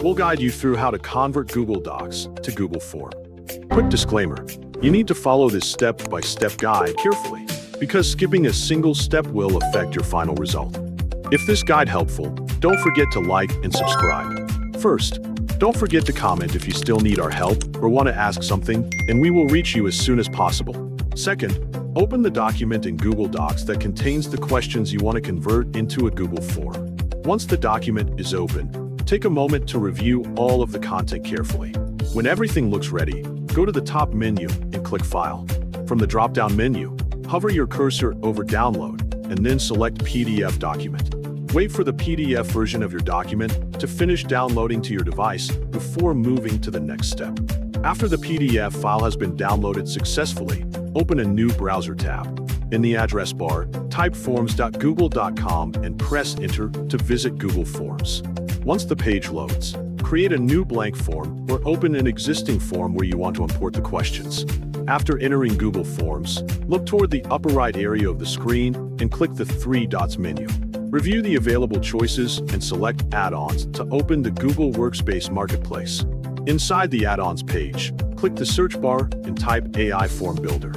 we'll guide you through how to convert Google Docs to Google Form. Quick disclaimer, you need to follow this step-by-step guide carefully, because skipping a single step will affect your final result. If this guide helpful, don't forget to like and subscribe. First, don't forget to comment if you still need our help or want to ask something, and we will reach you as soon as possible. Second, open the document in Google Docs that contains the questions you want to convert into a Google Form. Once the document is open, take a moment to review all of the content carefully. When everything looks ready, go to the top menu and click File. From the drop-down menu, hover your cursor over Download, and then select PDF document. Wait for the PDF version of your document to finish downloading to your device before moving to the next step. After the PDF file has been downloaded successfully, open a new browser tab. In the address bar, type forms.google.com and press Enter to visit Google Forms. Once the page loads, create a new blank form or open an existing form where you want to import the questions. After entering Google Forms, look toward the upper right area of the screen and click the three dots menu. Review the available choices and select Add-ons to open the Google Workspace Marketplace. Inside the Add-ons page, click the search bar and type AI Form Builder.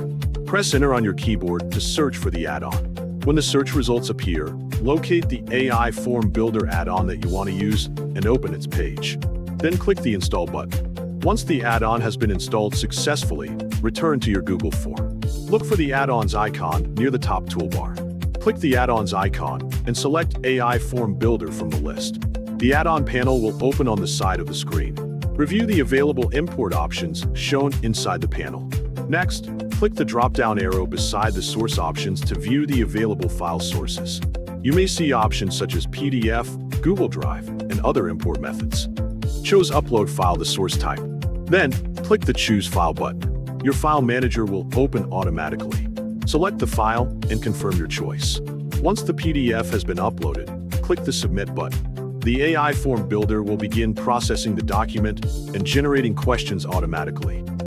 Press Enter on your keyboard to search for the add-on. When the search results appear, locate the AI Form Builder add-on that you want to use and open its page. Then click the Install button. Once the add-on has been installed successfully, return to your Google Form. Look for the add-ons icon near the top toolbar. Click the add-ons icon and select AI Form Builder from the list. The add-on panel will open on the side of the screen. Review the available import options shown inside the panel. Next, click the drop-down arrow beside the source options to view the available file sources. You may see options such as PDF, Google Drive, and other import methods. Choose Upload File the source type. Then, click the Choose File button. Your file manager will open automatically. Select the file and confirm your choice. Once the PDF has been uploaded, click the Submit button. The AI Form Builder will begin processing the document and generating questions automatically.